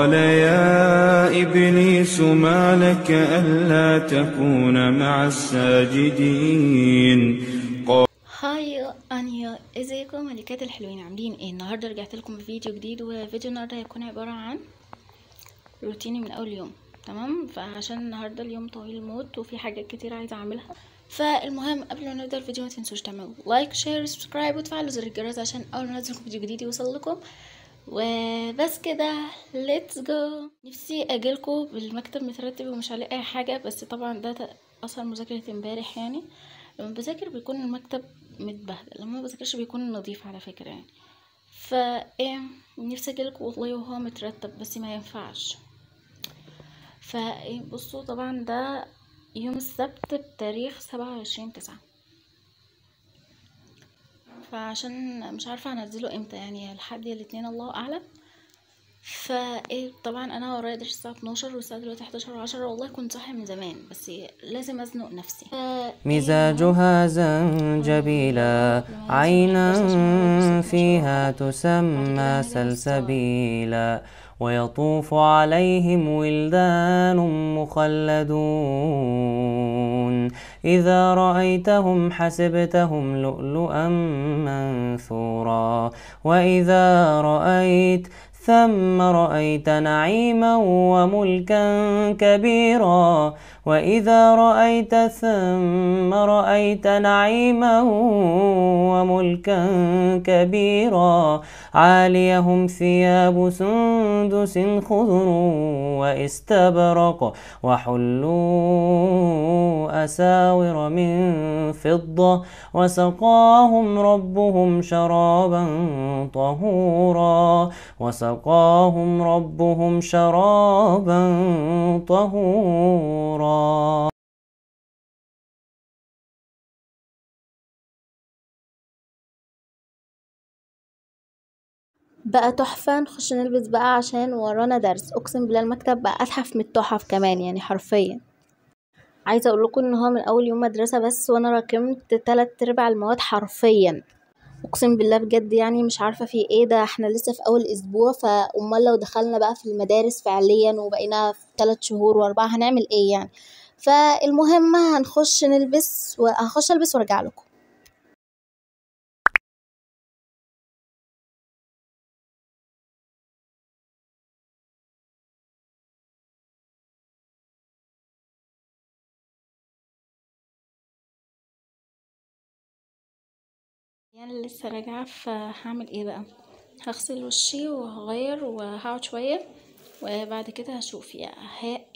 قال يا إبليس ما لك ألا تكون مع الساجدين. هاي انيا، ازيكم ملكات الحلوين؟ عاملين ايه؟ النهارده رجعت لكم بفيديو جديد، وفيديو النهارده هيكون عباره عن روتيني من اول يوم. تمام، فعشان النهارده اليوم طويل موت وفي حاجات كتير عايزه اعملها. فالمهم قبل ما نبدا الفيديو ما تنسوش تعملوا لايك شير سبسكرايب وتفعلوا زر الجرس عشان اول ما انزل فيديو جديد يوصل لكم. وبس كده، ليتس جو. نفسي اجيلكم بالمكتب مترتب ومش عليه اي حاجه، بس طبعا ده اثر مذاكره امبارح. يعني لما بذاكر بيكون المكتب متبهدل، لما ما بذاكرش بيكون نظيف على فكره يعني. فايه، نفسي اجيلكم والله وهو مترتب بس ما ينفعش. فايه، بصوا طبعا ده يوم السبت بتاريخ 27/9، فعشان مش عارفه هنزله امتى، يعني لحد الاثنين الله اعلم. فايه طبعا انا ورايا درس الساعه 12 والساعه دلوقتي 11:10. والله كنت صاحي من زمان بس لازم ازنق نفسي. مزاجها زنجبيلا عينا فيها تسمى سلسبيلا ويطوف عليهم ولدان مخلدون إذا رأيتهم حسبتهم لؤلؤا منثورا وإذا رأيت ثم رأيت نعيما وملكا كبيرا وإذا رأيت ثم رأيت نعيما وملكا كبيرا عاليهم ثياب سندس خضر واستبرق وحلوا أساور من فضة وسقاهم ربهم شرابا طهورا وسقاهم ربهم شرابا طهورا. بقى تحفة. نخش نلبس بقى عشان ورانا درس. اقسم بالله المكتب بقى اتحف من التحف كمان، يعني حرفيا. عايزه اقول لكم ان هو من اول يوم مدرسه بس وانا راكمت 3/4 المواد حرفيا. اقسم بالله بجد، يعني مش عارفه في ايه ده، احنا لسه في اول اسبوع، فامال لو دخلنا بقى في المدارس فعليا وبقينا في 3 شهور و4 هنعمل ايه يعني؟ فالمهم هنخش نلبس وهخش البس وارجع لكم. يعني لسه راجعه، فهعمل ايه بقى؟ هغسل وشي وهغير وهقعد شويه، وبعد كده هشوف يا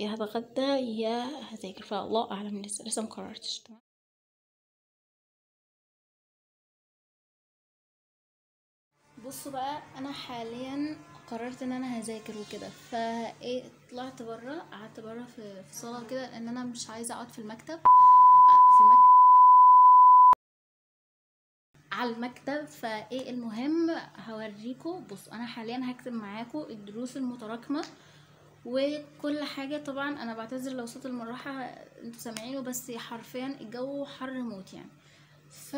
هتغدى يا هذاكر، فالله اعلم، لسه مقررتش. تمام. بصوا بقى، انا حاليا قررت ان انا هذاكر وكده، فايه طلعت بره، قعدت بره في صاله كده، لان انا مش عايزه اقعد في المكتب على المكتب. فايه المهم هوريكم. بصوا انا حاليا هكتب معاكم الدروس المتراكمه وكل حاجه. طبعا انا بعتذر لو صوت المروحه انتوا سامعينه، بس حرفيا الجو حر موت يعني. ف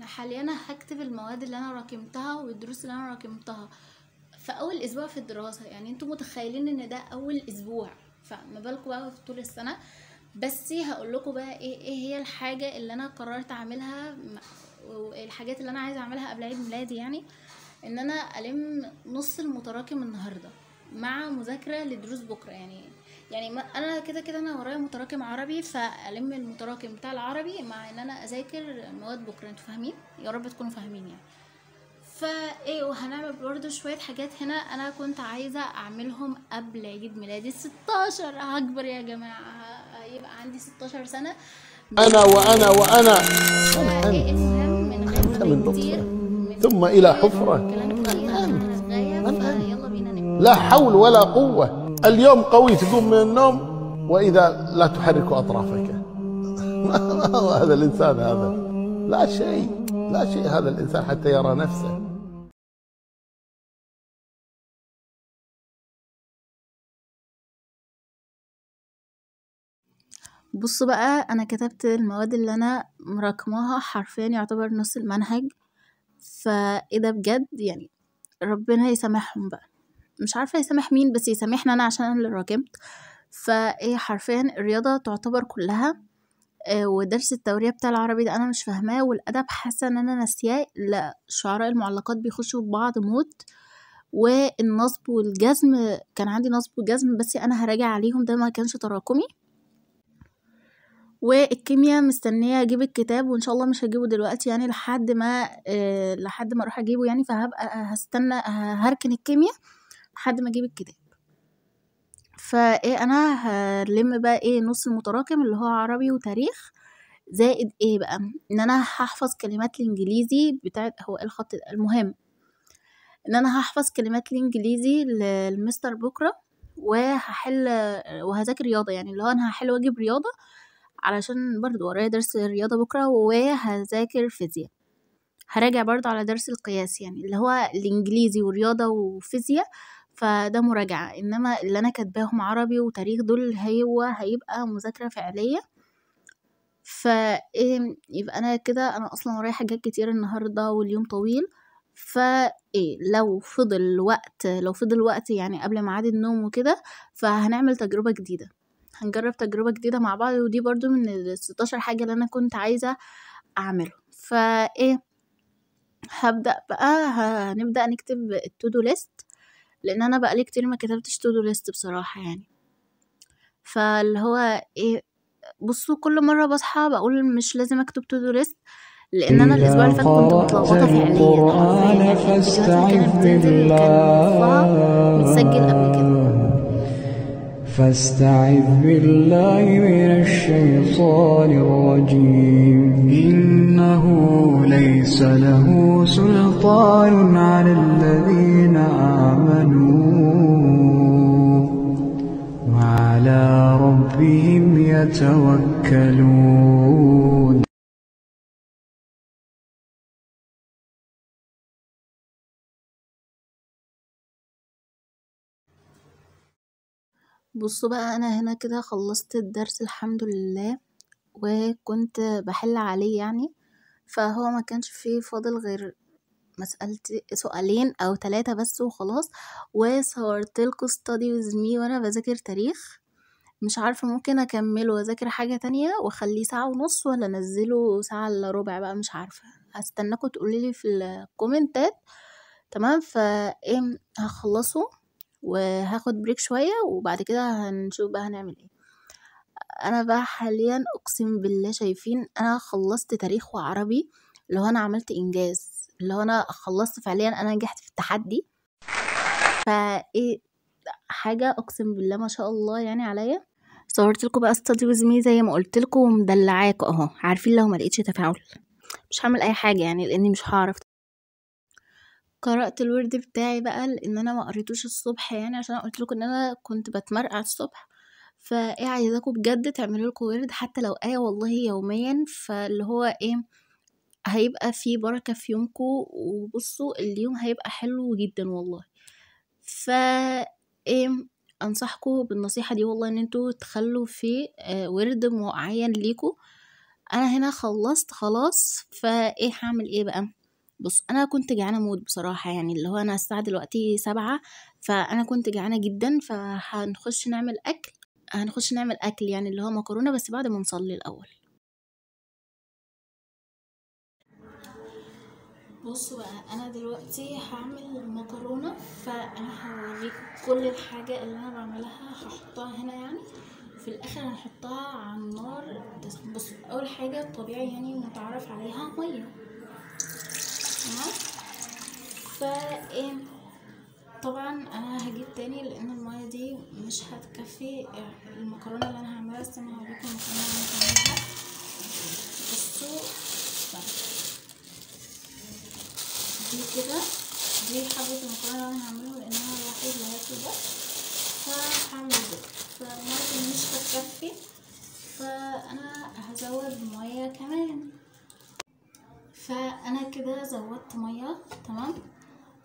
حاليا هكتب المواد اللي انا راكمتها والدروس اللي انا راكمتها في اول اسبوع في الدراسه. يعني انتوا متخيلين ان ده اول اسبوع، فما بالكم بقى في طول السنه. بس هقول لكم بقى ايه هي الحاجه اللي انا قررت اعملها، والحاجات اللي انا عايزه اعملها قبل عيد ميلادي. يعني ان انا الم نص المتراكم النهارده مع مذاكره لدروس بكره. يعني ما انا كده انا ورايا متراكم عربي، فالم المتراكم بتاع العربي مع ان انا اذاكر مواد بكره. انتوا فاهمين؟ يا رب تكونوا فاهمين يعني. فايه، وهنعمل برضو شويه حاجات هنا انا كنت عايزه اعملهم قبل عيد ميلادي 16. هكبر يا جماعه، هيبقى عندي 16 سنه. أنا فايه المهم من غير كتير ثم إلى حفرة يلا بينا نبدأ. لا حول ولا قوة. اليوم قوي تقوم من النوم وإذا لا تحرك أطرافك. ما هو هذا الإنسان هذا؟ لا شيء لا شيء هذا الإنسان حتى يرى نفسه. بصوا بقى، انا كتبت المواد اللي انا مراكماها حرفيا يعتبر نص المنهج. فايه ده بجد يعني، ربنا يسامحهم بقى. مش عارفة يسامح مين، بس يسامحني انا عشان انا اللي راجمت. فايه حرفيا الرياضة تعتبر كلها، ودرس التورية بتاع العربي ده انا مش فاهماه، والادب حاسة ان انا ناسياه. لا، شعراء المعلقات بيخشوا في بعض موت، والنصب والجزم كان عندي نصب وجزم، بس انا هراجع عليهم، ده ما كانش تراكمي. والكيمياء مستنية اجيب الكتاب، وان شاء الله مش هجيبه دلوقتي يعني لحد ما اروح اجيبه يعني، فهبقى هستنى هركن الكيمياء لحد ما اجيب الكتاب. فايه انا هلم بقى ايه نص المتراكم اللي هو عربي وتاريخ، زائد ايه بقى ان انا هحفظ كلمات الانجليزي بتاعت هو الخط ده. المهم ان انا هحفظ كلمات الانجليزي للمستر بكرة، وهذاكر رياضة، يعني اللي هو انا هحل واجب رياضة علشان برضو ورايا درس رياضة بكرة، وهذاكر فيزياء. هراجع برضو على درس القياس، يعني اللي هو الانجليزي ورياضة وفيزياء، فده مراجعة. انما اللي انا كاتباهم عربي وتاريخ دول هيبقى مذاكرة فعلية. يبقى انا كده انا اصلا ورايا حاجات كتير النهاردة واليوم طويل. لو فضل وقت يعني قبل ميعاد النوم وكده، فهنعمل تجربة جديدة، هنجرب تجربة جديدة مع بعض، ودي برضو من ال 16 حاجة اللي انا كنت عايزة اعمله. هبدأ بقى، هنبدأ نكتب التودو ليست، لان انا بقالي كتير ما كتبتش تودو ليست بصراحة يعني. فاللي هو بصوا كل مرة بصحى بقول مش لازم اكتب تودو ليست، لان انا الاسبوع اللي فات كنت متلخبطة فعليا حرفيا، يعني الفيديوهات اللي كانت بتنزل كان نصها متسجل قبل كده. فاستعذ بالله من الشيطان الرجيم إنه ليس له سلطان على الذين آمنوا وعلى ربهم يتوكلون. بصوا بقى انا هنا كده خلصت الدرس الحمد لله، وكنت بحل عليه يعني، فهو ما كانش فيه فاضل غير سؤالين او 3 بس وخلاص. وصورت لكم study with me وانا بذاكر تاريخ. مش عارفة ممكن اكمله واذاكر حاجة تانية واخليه 1:30 ولا انزله 1:15 بقى، مش عارفة، هستناكم تقوليلي في الكومنتات. تمام، هخلصه وهاخد بريك شوية، وبعد كده هنشوف بقى هنعمل ايه. انا بقى حاليا اقسم بالله شايفين انا خلصت تاريخ وعربي، اللي هو انا عملت انجاز، اللي هو انا خلصت فعليا، انا نجحت في التحدي. حاجة اقسم بالله ما شاء الله يعني عليا. صورت لكم بقى استوديو زمي زي ما قلت لكم، ومدلعاكم اهو، عارفين لو ما لقيتش تفاعل مش هعمل اي حاجة يعني، لاني مش هعرف. قرأت الورد بتاعي بقى، لان انا ما قريتوش الصبح يعني، عشان قلت لكم ان انا كنت بتمرقع الصبح. عايزاكم بجد تعملوا لكم ورد حتى لو آية والله يوميا، فاللي هو هيبقى فيه بركة في يومكم، وبصوا اليوم هيبقى حلو جدا والله. انصحكم بالنصيحة دي والله، ان انتوا تخلوا في ورد معين ليكم. انا هنا خلصت خلاص، هعمل ايه بقى؟ بص انا كنت جعانه موت بصراحه يعني، اللي هو انا الساعه دلوقتي 7، فانا كنت جعانه جدا، فهنخش نعمل اكل يعني، اللي هو مكرونه، بس بعد ما نصلي الاول. بصوا بقى انا دلوقتي هعمل مكرونه، فانا هوريكم كل الحاجه اللي انا بعملها هحطها هنا يعني، في الاخر هنحطها على النار. بصوا اول حاجه طبيعي يعني متعرف عليها ميه، تمام. طبعا انا هجيب تاني لان الميه دي مش هتكفي المكرونه اللي انا هعملها، بس انا هوريكم المكرونه اللي انا هعملها. بصوا دي كده، دي حبه المكرونه اللي انا هعملها، لان انا الوحيد اللي هاكل ده، فهعمل ده. فالميه مش هتكفي، فانا هزود ميه كمان. فانا كده زودت ميه، تمام.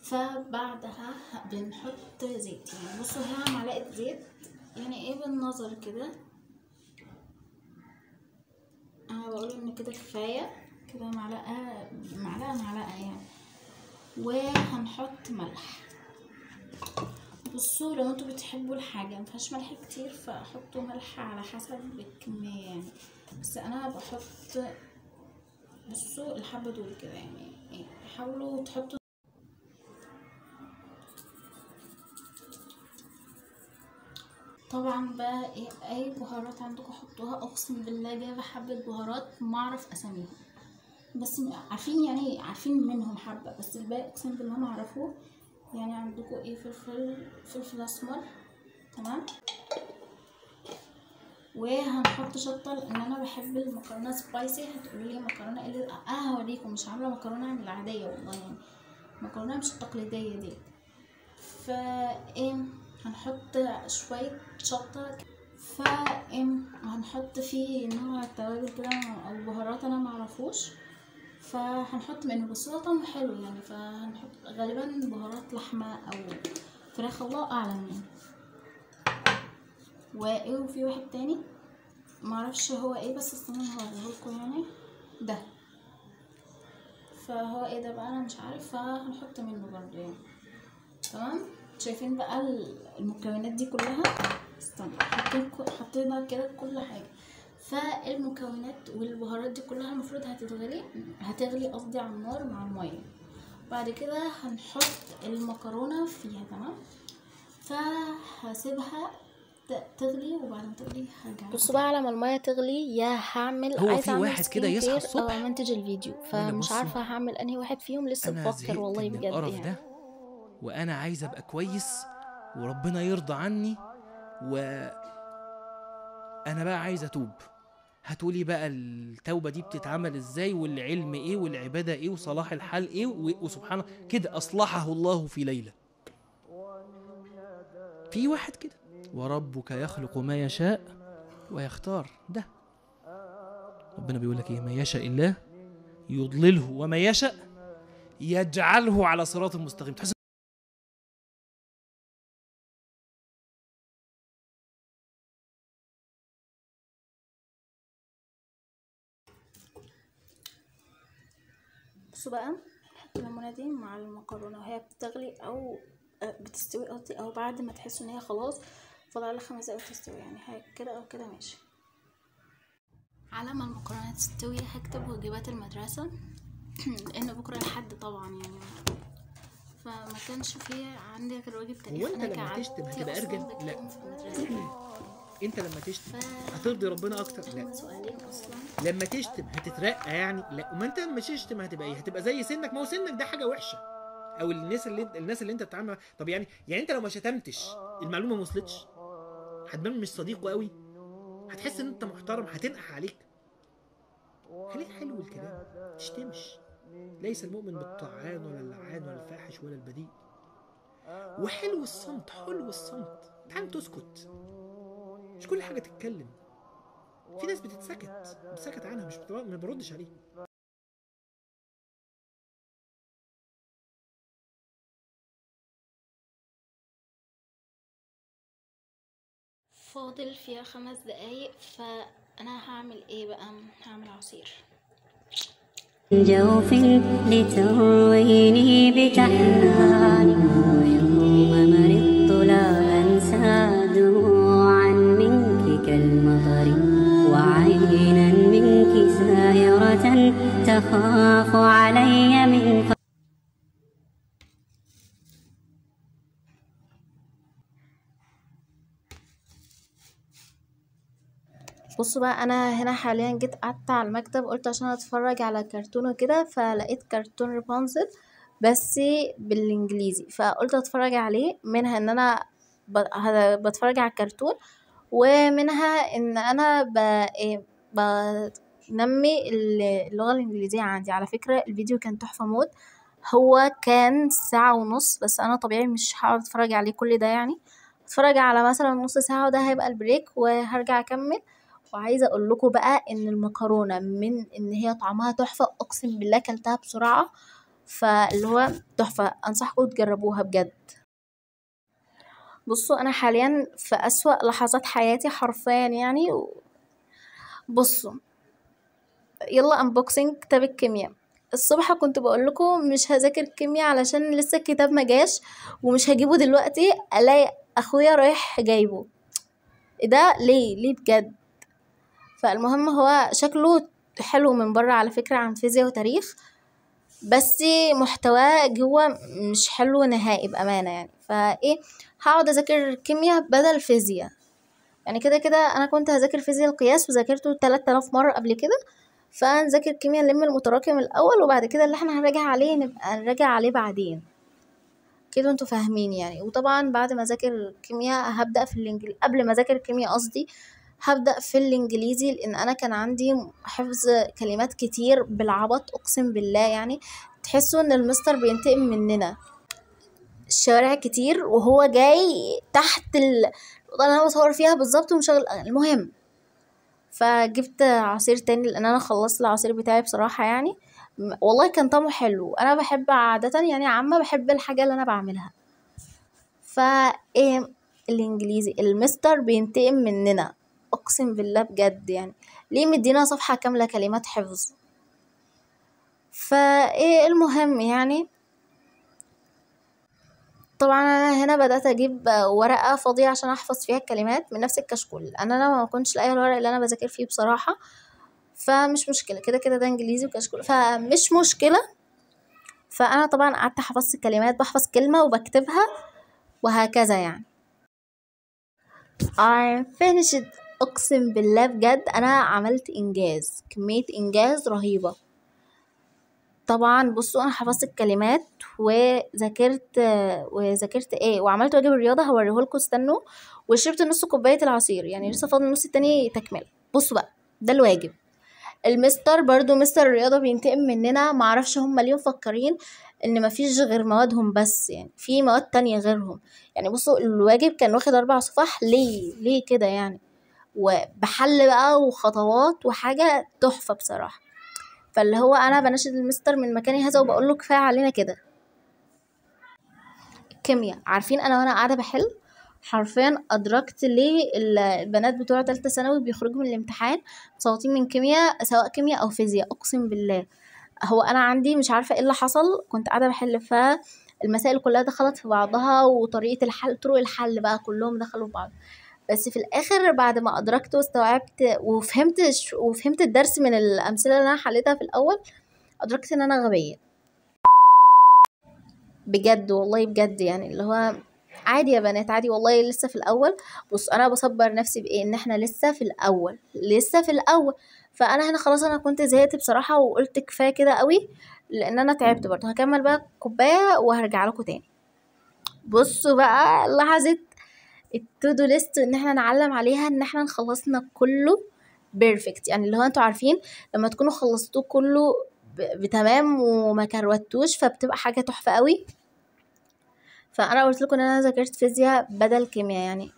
فبعدها بنحط زيت يعني، بصوا هنا معلقه زيت يعني بالنظر كده، انا بقول ان كده كفايه كده، معلقه يعني. وهنحط ملح، بصوا لو انتوا بتحبوا الحاجه مفيهاش ملح كتير فحطوا ملح على حسب الكميه يعني، بس انا بحط. بصوا الحبه دول كده يعني حاولوا تحطوا. طبعا بقى اي بهارات عندكم حطوها. اقسم بالله جايبه حبه بهارات ما اعرف اساميهم، بس عارفين يعني عارفين منهم حبه، بس الباقي اقسم بالله ما اعرفوه. يعني عندكم فلفل اسمر، تمام. وهنحط شطه لان انا بحب المكرونه سبايسي. هتقولوا لي مكرونه ايه؟ هوريكم. مش عامله مكرونه من العاديه والله، يعني مكرونه مش التقليديه دي. هنحط شويه شطه. هنحط فيه نوع توابل كده او بهارات انا معرفوش، فهنحط منه، بس هو طعمه حلو يعني. فهنحط غالبا بهارات لحمه او فراخ، الله اعلم يعني. وفي واحد تاني معرفش هو ايه، بس استنى هوريهولكوا يعني. ده فهو ايه ده بقى انا مش عارف، فهنحط منه برضه يعني. تمام. شايفين بقى المكونات دي كلها؟ استنى، حطينا كده كل حاجه. فالمكونات والبهارات دي كلها المفروض هتغلي قصدي على النار مع الميه. بعد كده هنحط المكرونه فيها، تمام. فهسيبها تغلي، وبعد ما تغلي هرجع. بصوا بقى على ما الميه تغلي يا هعمل هو عايزه في اعمل واحد كده سكين يصحى كير او الصبح امنتج الفيديو، فمش بصوا، عارفه هعمل انهي واحد فيهم، لسه انا بفكر زهقت والله من بجد القرف يعني. ده، وانا عايز ابقى كويس وربنا يرضى عني، انا بقى عايز اتوب. هتقولي بقى التوبة دي بتتعمل ازاي، والعلم ايه، والعبادة ايه، وصلاح الحال ايه، وسبحان كده اصلحه الله في ليلة. في واحد كده، وربك يخلق ما يشاء ويختار. ده ربنا بيقول لك ايه؟ ما يشاء الله يضلله، وما يشاء يجعله على صراط مستقيم. تحس بصوا بقى، نحط الليمونه دي مع المكرونه وهي بتغلي او بتستوي قصدي، او بعد ما تحسوا ان هي خلاص فاضل لها 5 دقايق تستوي، يعني كده او كده ماشي. على ما المكرونه تستوي هكتب واجبات المدرسه لان بكره الحد طبعا يعني، فما كانش فيه عندي غير واجب تاريخ. هو انت لما تشتم هتبقى ارجل؟ لا. انت لما تشتم هترضي ربنا اكتر؟ لا. سؤالين اصلا. لما تشتم هتترقى يعني؟ لا. وما انت لما تشتم هتبقى ايه؟ هتبقى زي سنك. ما هو سنك ده حاجه وحشه، او الناس اللي انت بتتعامل. طب يعني انت لو ما شتمتش المعلومه ما وصلتش، هتبان مش صديقه قوي، هتحس ان انت محترم، هتنقح عليك. خليك حلو الكلام، تشتمش. ليس المؤمن بالطعان ولا اللعان ولا الفاحش ولا البذيء. وحلو الصمت، حلو الصمت. تعال تسكت، مش كل حاجه تتكلم. في ناس بتسكت عنها، ما بردش عليها. فاضل فيها 5 دقايق، فانا هعمل ايه بقى؟ هعمل عصير جوف لترويني بتحناني، ويوم مرضت لا أنسى دموعا منك كالمطر، وعينا منك سائرة تخاف علي من بصوا بقى، انا هنا حاليا جيت قعدت على المكتب، قلت عشان اتفرج على كرتون وكده، فلقيت كرتون رابنزل بس بالانجليزي، فقلت اتفرج عليه. منها ان انا بتفرج على الكرتون، ومنها ان انا بنمي اللغة الانجليزية عندي. على فكرة الفيديو كان تحفة موت، هو كان 1.5 ساعة، بس انا طبيعي مش هقعد اتفرج عليه كل ده يعني. اتفرج على مثلا نص ساعة وده هيبقى البريك وهرجع اكمل. وعايزه اقول لكم بقى ان المكرونه من ان هي طعمها تحفه، اقسم بالله كلتها بسرعه، فاللي هو تحفه، انصحكم تجربوها بجد. بصوا انا حاليا في اسوأ لحظات حياتي حرفيا يعني. بصوا، يلا انبوكسنج كتاب الكيمياء. الصبح كنت بقول لكم مش هذاكر كيمياء علشان لسه الكتاب ما جاش ومش هجيبه دلوقتي، الاقي اخويا رايح جايبه. ايه ده؟ ليه بجد؟ فالمهم هو شكله حلو من بره على فكرة، عن فيزياء وتاريخ، بس محتواه جوه مش حلو نهائي بأمانة يعني. فايه، هقعد اذاكر كيمياء بدل فيزياء يعني. كده كده انا كنت هذاكر فيزياء القياس وذاكرته 3000 مرة قبل كده، فنذاكر كيمياء نلم المتراكم الاول، وبعد كده اللي احنا هنراجع عليه نبقى نراجع عليه بعدين كده، انتوا فاهمين يعني. وطبعا بعد ما اذاكر كيمياء هبدأ في الانجليزي، قبل ما اذاكر كيمياء قصدي هبدأ في الانجليزي، لان انا كان عندي حفظ كلمات كتير بالعبط اقسم بالله يعني. تحسوا ان المستر بينتقم مننا. الشوارع كتير وهو جاي تحت الأوضة اللي انا بصور فيها بالظبط ومشغل أغاني. المهم فجبت عصير تاني لان انا خلصت العصير بتاعي بصراحة يعني. والله كان طعمه حلو. انا بحب عادة يعني عامة بحب الحاجة اللي انا بعملها. ايه الانجليزي المستر بينتقم مننا اقسم بالله بجد يعني. ليه مدينا صفحة كاملة كلمات حفظ؟ فايه المهم يعني، طبعا انا هنا بدأت اجيب ورقة فاضية عشان احفظ فيها الكلمات من نفس الكشكول. انا ما كنتش لاقيه الورق اللي انا بذاكر فيه بصراحة، فمش مشكلة، كده كده ده انجليزي وكشكول فمش مشكلة. فانا طبعا قعدت حفظت الكلمات، بحفظ كلمة وبكتبها وهكذا يعني. I finished. اقسم بالله بجد انا عملت انجاز، كمية انجاز رهيبة. طبعا بصوا انا حفظت الكلمات وذاكرت ايه وعملت واجب الرياضة هوريهولكوا استنوا. وشربت نص كوباية العصير يعني، لسه فاضل النص التاني تكمل. بصوا بقى ده الواجب. المستر برضو مستر الرياضة بينتقم مننا، معرفش هما ليه مفكرين ان مفيش غير موادهم بس يعني، في مواد تانية غيرهم يعني. بصوا الواجب كان واخد 4 صفح. ليه كده يعني؟ وبحل بقى وخطوات وحاجة تحفة بصراحة. فاللي هو انا بناشد المستر من مكاني هذا وبقول له كفاية علينا كده. الكيمياء عارفين انا وانا قاعدة بحل حرفيا ادركت ليه البنات بتوع تالتة ثانوي بيخرجوا من الامتحان مصوتين من كيمياء، سواء كيمياء او فيزياء. اقسم بالله هو انا عندي مش عارفة ايه اللي حصل، كنت قاعدة بحل فالمسائل كلها دخلت في بعضها، وطريقة الحل طرق الحل بقى كلهم دخلوا في بعض. بس في الاخر بعد ما ادركت واستوعبت وفهمت الدرس من الامثله اللي انا حليتها في الاول، ادركت ان انا غبيه بجد والله بجد يعني. اللي هو عادي يا بنات عادي والله، لسه في الاول. بص انا بصبر نفسي بايه، ان احنا لسه في الاول. فانا هنا خلاص انا كنت زهقت بصراحه وقلت كفايه كده قوي، لان انا تعبت برضه. هكمل بقى كوبايه وهرجع لكم تاني. بصوا بقى لحظه التودو ليست ان احنا نعلم عليها ان احنا خلصنا كله بيرفكت يعني. اللي هو انتوا عارفين لما تكونوا خلصتوه كله بتمام وما كروتوش فبتبقى حاجه تحفه قوي. فانا قلت لكم ان انا ذاكرت فيزياء بدل كيمياء يعني.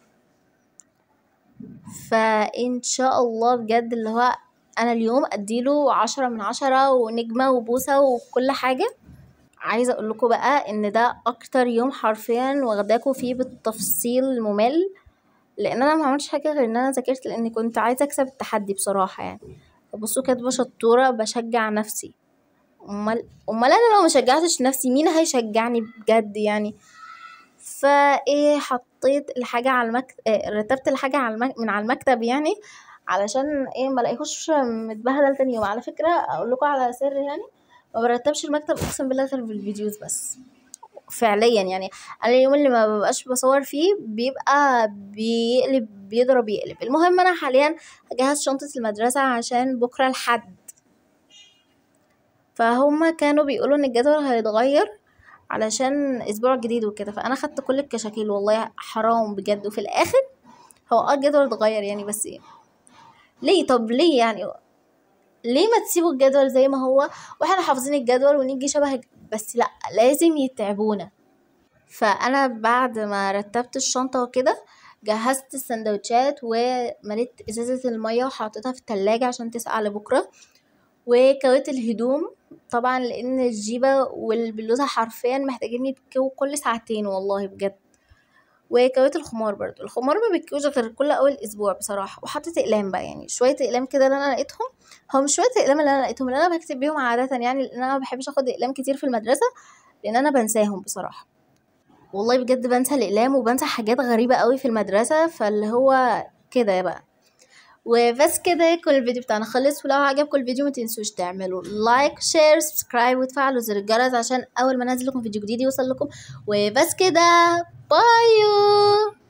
فان شاء الله بجد اللي هو انا اليوم اديله 10/10 ونجمه وبوسه وكل حاجه. عايزه اقول لكم بقى ان ده اكتر يوم حرفيا واخداكوا فيه بالتفصيل الممل، لان انا ما عملتش حاجه غير ان انا ذاكرت لاني كنت عايزه اكسب التحدي بصراحه يعني. بصوا كاتبه شطوره بشجع نفسي. امال انا لو ما شجعتش نفسي مين هيشجعني بجد يعني؟ فايه حطيت الحاجه على رتبت الحاجه من على المكتب يعني، علشان ايه ما الاقيهوش متبهدل تاني يوم. على فكره اقول لكم على سر يعني، ما برتبش المكتب اقسم بالله غير في الفيديوز بس فعليا يعني. انا اليوم اللي ما ببقاش بصور فيه بيبقى بيضرب يقلب. المهم انا حاليا هجهز شنطة المدرسة عشان بكرة الحد. فهم كانوا بيقولوا ان الجدول هيتغير علشان اسبوع جديد وكده، فانا خدت كل الكشاكيل والله حرام بجد. وفي الاخر هو الجدول اتغير يعني، بس ايه ليه؟ طب ليه يعني؟ ليه ما تسيبوا الجدول زي ما هو واحنا حافظين الجدول ونيجي شبه بس لا لازم يتعبونا. فانا بعد ما رتبت الشنطة وكده جهزت السندوتشات ومليت ازازة المية وحطيتها في التلاجة عشان تسقع لبكرة، وكويت الهدوم طبعا لان الجيبة والبلوزة حرفيا محتاجين يتكووا كل ساعتين والله بجد. وكويت الخمار برضو، الخمار ما بيكوش غير كل اول اسبوع بصراحه. وحطيت اقلام بقى، يعني شويه اقلام كده اللي انا لقيتهم، هو مش شويه اقلام اللي انا لقيتهم، اللي انا بكتب بيهم عاده يعني، لان انا ما بحبش اخد اقلام كتير في المدرسه لان انا بنساهم بصراحه. والله بجد بنسى الاقلام وبنسى حاجات غريبه قوي في المدرسه، فاللي هو كده بقى. وبس كده يكون الفيديو بتاعنا خلص. ولو عجبكم الفيديو ما تنسوش تعملوا لايك شير سبسكرايب وتفعلوا زر الجرس عشان اول ما انزل لكم فيديو جديد يوصل لكم. وبس كده، بايو.